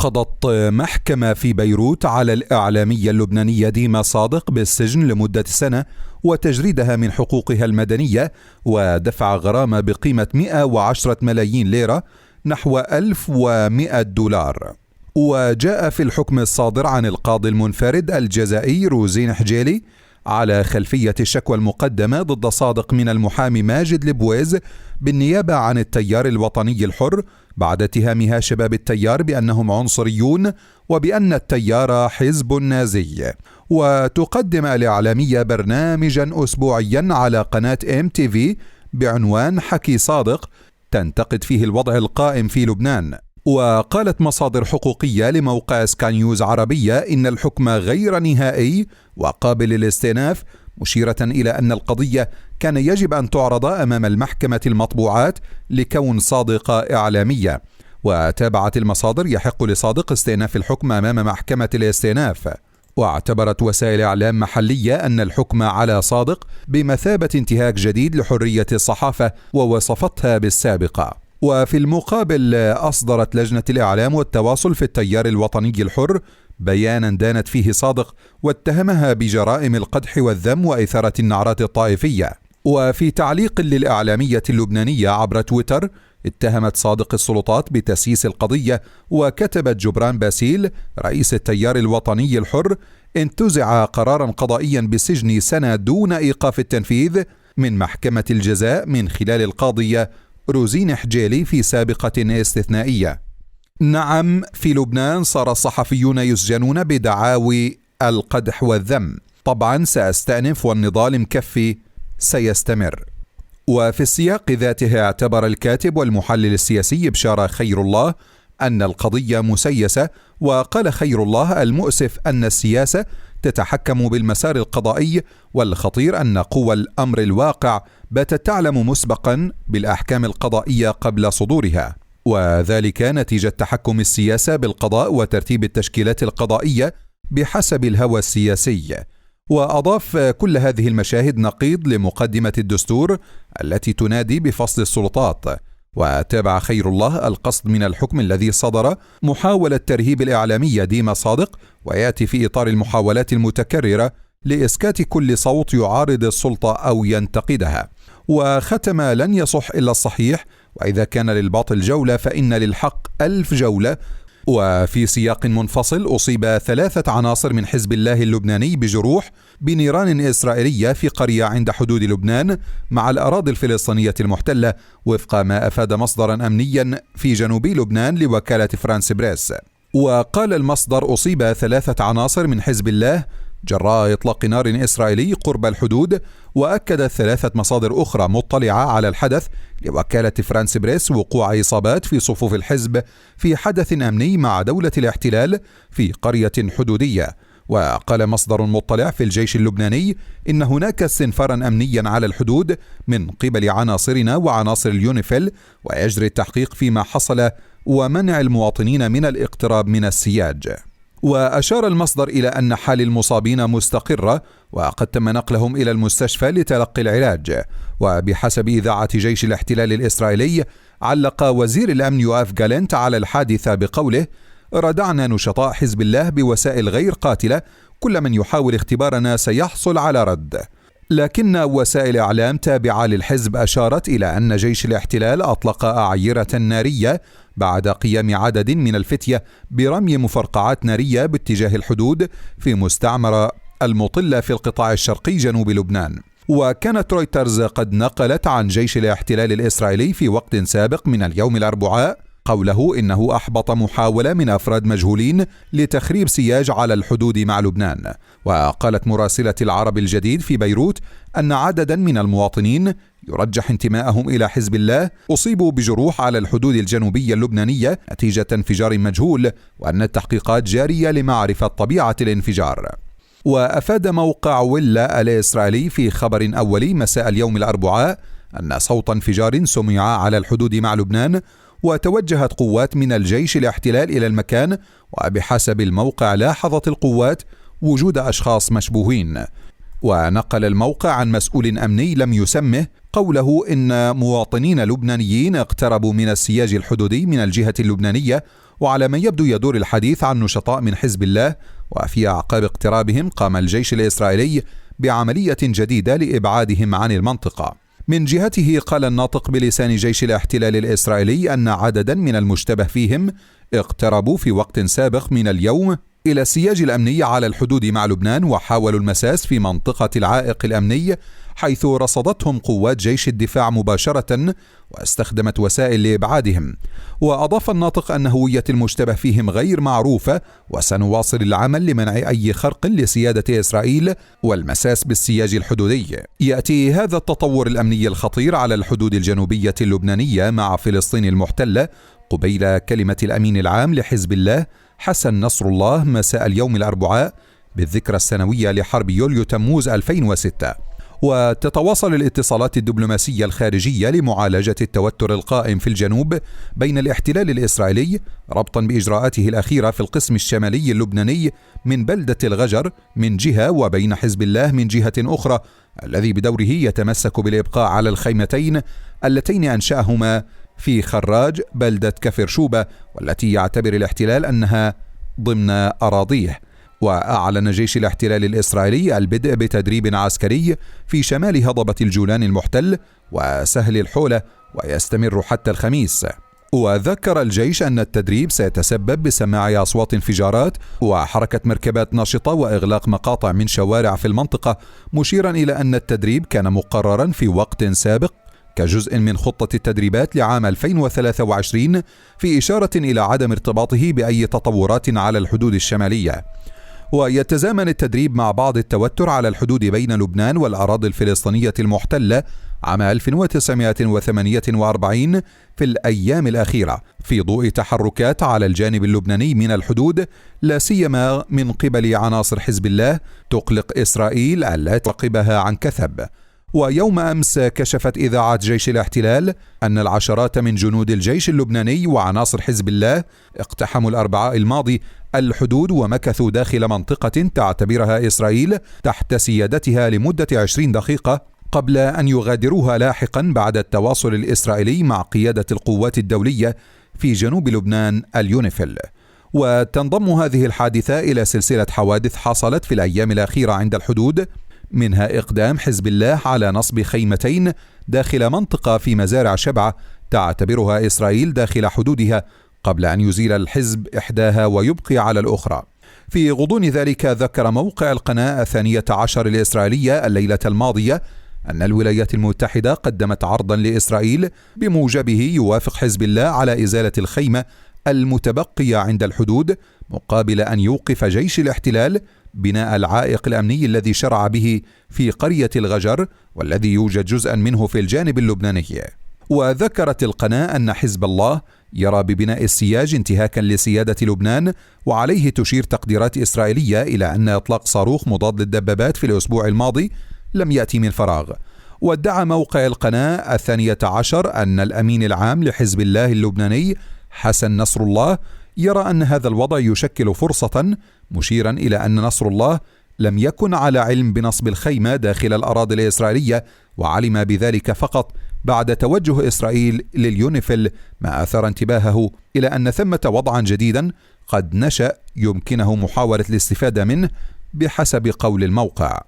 قضت محكمة في بيروت على الإعلامية اللبنانية ديما صادق بالسجن لمدة سنة وتجريدها من حقوقها المدنية ودفع غرامة بقيمة 110 ملايين ليرة نحو 1100 دولار. وجاء في الحكم الصادر عن القاضي المنفرد الجزائي روزين حجيلي على خلفية الشكوى المقدمة ضد صادق من المحامي ماجد البويز بالنيابة عن التيار الوطني الحر بعد اتهامها شباب التيار بأنهم عنصريون وبأن التيار حزب نازي. وتقدم الإعلامية برنامجا أسبوعيا على قناة MTV بعنوان حكي صادق تنتقد فيه الوضع القائم في لبنان. وقالت مصادر حقوقية لموقع سكاي نيوز عربية إن الحكم غير نهائي وقابل للاستئناف، مشيرة إلى أن القضية كان يجب أن تعرض أمام المحكمة المطبوعات لكون صادق إعلامية. وتابعت المصادر يحق لصادق استئناف الحكم أمام محكمة الاستئناف. واعتبرت وسائل إعلام محلية أن الحكم على صادق بمثابة انتهاك جديد لحرية الصحافة ووصفتها بالسابقة. وفي المقابل أصدرت لجنة الإعلام والتواصل في التيار الوطني الحر بيانا دانت فيه صادق واتهمها بجرائم القدح والذم وإثارة النعرات الطائفية. وفي تعليق للإعلامية اللبنانية عبر تويتر اتهمت صادق السلطات بتسييس القضية، وكتبت جبران باسيل رئيس التيار الوطني الحر انتزع قرارا قضائيا بسجن سنة دون إيقاف التنفيذ من محكمة الجزاء من خلال القاضية روزين حجيلي في سابقة استثنائية. نعم، في لبنان صار الصحفيون يسجنون بدعاوي القدح والذم. طبعا سأستأنف والنضال مكفي سيستمر. وفي السياق ذاته اعتبر الكاتب والمحلل السياسي بشارة خير الله أن القضية مسيسة، وقال خير الله المؤسف أن السياسة تتحكم بالمسار القضائي، والخطير أن قوى الأمر الواقع باتت تعلم مسبقا بالأحكام القضائية قبل صدورها، وذلك نتيجة تحكم السياسة بالقضاء وترتيب التشكيلات القضائية بحسب الهوى السياسي. وأضاف كل هذه المشاهد نقيض لمقدمة الدستور التي تنادي بفصل السلطات. وتابع خير الله القصد من الحكم الذي صدر محاولة ترهيب الإعلامية ديما صادق، ويأتي في إطار المحاولات المتكررة لإسكات كل صوت يعارض السلطة أو ينتقدها. وختم: لن يصح إلا الصحيح، وإذا كان للباطل جولة فإن للحق 1000 جولة. وفي سياق منفصل أصيب 3 عناصر من حزب الله اللبناني بجروح بنيران إسرائيلية في قرية عند حدود لبنان مع الأراضي الفلسطينية المحتلة، وفق ما أفاد مصدرا أمنيا في جنوب لبنان لوكالة فرانس بريس. وقال المصدر: أصيب 3 عناصر من حزب الله جراء إطلاق نار إسرائيلي قرب الحدود. وأكدت 3 مصادر أخرى مطلعة على الحدث لوكالة فرانس بريس وقوع إصابات في صفوف الحزب في حدث أمني مع دولة الاحتلال في قرية حدودية. وقال مصدر مطلع في الجيش اللبناني إن هناك استنفارا أمنيا على الحدود من قبل عناصرنا وعناصر اليونيفيل، ويجري التحقيق فيما حصل ومنع المواطنين من الاقتراب من السياج. وأشار المصدر إلى أن حال المصابين مستقرة، وقد تم نقلهم إلى المستشفى لتلقي العلاج. وبحسب إذاعة جيش الاحتلال الإسرائيلي، علق وزير الأمن يوآف جالنت على الحادثة بقوله: ردعنا نشطاء حزب الله بوسائل غير قاتلة، كل من يحاول اختبارنا سيحصل على رد. لكن وسائل إعلام تابعة للحزب أشارت إلى أن جيش الاحتلال أطلق أعيرة نارية بعد قيام عدد من الفتية برمي مفرقعات نارية باتجاه الحدود في مستعمرة المطلة في القطاع الشرقي جنوب لبنان. وكانت رويترز قد نقلت عن جيش الاحتلال الإسرائيلي في وقت سابق من اليوم الأربعاء قوله إنه أحبط محاولة من أفراد مجهولين لتخريب سياج على الحدود مع لبنان. وقالت مراسلة العرب الجديد في بيروت أن عددا من المواطنين يرجح انتماءهم إلى حزب الله أصيبوا بجروح على الحدود الجنوبية اللبنانية نتيجة انفجار مجهول، وأن التحقيقات جارية لمعرفة طبيعة الانفجار. وأفاد موقع ويلا الإسرائيلي في خبر أولي مساء اليوم الأربعاء أن صوت انفجار سمع على الحدود مع لبنان، وتوجهت قوات من الجيش الاحتلال إلى المكان. وبحسب الموقع لاحظت القوات وجود أشخاص مشبوهين. ونقل الموقع عن مسؤول أمني لم يسمه قوله إن مواطنين لبنانيين اقتربوا من السياج الحدودي من الجهة اللبنانية، وعلى ما يبدو يدور الحديث عن نشطاء من حزب الله، وفي أعقاب اقترابهم قام الجيش الإسرائيلي بعملية جديدة لإبعادهم عن المنطقة. من جهته قال الناطق بلسان جيش الاحتلال الإسرائيلي أن عددا من المشتبه فيهم اقتربوا في وقت سابق من اليوم إلى السياج الأمني على الحدود مع لبنان، وحاولوا المساس في منطقة العائق الأمني حيث رصدتهم قوات جيش الدفاع مباشرة واستخدمت وسائل لإبعادهم. وأضاف الناطق أن هوية المشتبه فيهم غير معروفة، وسنواصل العمل لمنع أي خرق لسيادة إسرائيل والمساس بالسياج الحدودي. يأتي هذا التطور الأمني الخطير على الحدود الجنوبية اللبنانية مع فلسطين المحتلة قبيل كلمة الأمين العام لحزب الله حسن نصر الله مساء اليوم الأربعاء بالذكرى السنوية لحرب يوليو تموز 2006. وتتواصل الاتصالات الدبلوماسية الخارجية لمعالجة التوتر القائم في الجنوب بين الاحتلال الإسرائيلي ربطا بإجراءاته الأخيرة في القسم الشمالي اللبناني من بلدة الغجر من جهة، وبين حزب الله من جهة أخرى، الذي بدوره يتمسك بالإبقاء على الخيمتين اللتين أنشأهما في خراج بلدة كفر شوبة، والتي يعتبر الاحتلال أنها ضمن أراضيه. وأعلن جيش الاحتلال الإسرائيلي البدء بتدريب عسكري في شمال هضبة الجولان المحتل وسهل الحولة، ويستمر حتى الخميس. وذكر الجيش أن التدريب سيتسبب بسماع أصوات انفجارات وحركة مركبات ناشطة وإغلاق مقاطع من شوارع في المنطقة، مشيرا إلى أن التدريب كان مقررا في وقت سابق كجزء من خطة التدريبات لعام 2023، في إشارة إلى عدم ارتباطه بأي تطورات على الحدود الشمالية. ويتزامن التدريب مع بعض التوتر على الحدود بين لبنان والأراضي الفلسطينية المحتلة عام 1948 في الأيام الأخيرة، في ضوء تحركات على الجانب اللبناني من الحدود، لا سيما من قبل عناصر حزب الله تقلق إسرائيل التي تراقبها عن كثب. ويوم أمس كشفت إذاعة جيش الاحتلال أن العشرات من جنود الجيش اللبناني وعناصر حزب الله اقتحموا الأربعاء الماضي الحدود ومكثوا داخل منطقة تعتبرها إسرائيل تحت سيادتها لمدة 20 دقيقة قبل أن يغادروها لاحقا بعد التواصل الإسرائيلي مع قيادة القوات الدولية في جنوب لبنان اليونيفيل. وتنضم هذه الحادثة إلى سلسلة حوادث حصلت في الأيام الأخيرة عند الحدود، منها إقدام حزب الله على نصب خيمتين داخل منطقة في مزارع شبعة تعتبرها إسرائيل داخل حدودها، قبل أن يزيل الحزب إحداها ويبقي على الأخرى. في غضون ذلك ذكر موقع القناة 12 الإسرائيلية الليلة الماضية أن الولايات المتحدة قدمت عرضا لإسرائيل بموجبه يوافق حزب الله على إزالة الخيمة المتبقية عند الحدود، مقابل أن يوقف جيش الاحتلال بناء العائق الأمني الذي شرع به في قرية الغجر، والذي يوجد جزءا منه في الجانب اللبناني. وذكرت القناة أن حزب الله يرى ببناء السياج انتهاكا لسيادة لبنان، وعليه تشير تقديرات إسرائيلية إلى أن إطلاق صاروخ مضاد للدبابات في الأسبوع الماضي لم يأتي من فراغ. وادعى موقع القناة 12 أن الأمين العام لحزب الله اللبناني حسن نصر الله يرى أن هذا الوضع يشكل فرصة، مشيرا إلى أن نصر الله لم يكن على علم بنصب الخيمة داخل الأراضي الإسرائيلية، وعلم بذلك فقط بعد توجه إسرائيل لليونيفيل، ما أثار انتباهه إلى أن ثمة وضعا جديدا قد نشأ يمكنه محاولة الاستفادة منه بحسب قول الموقع.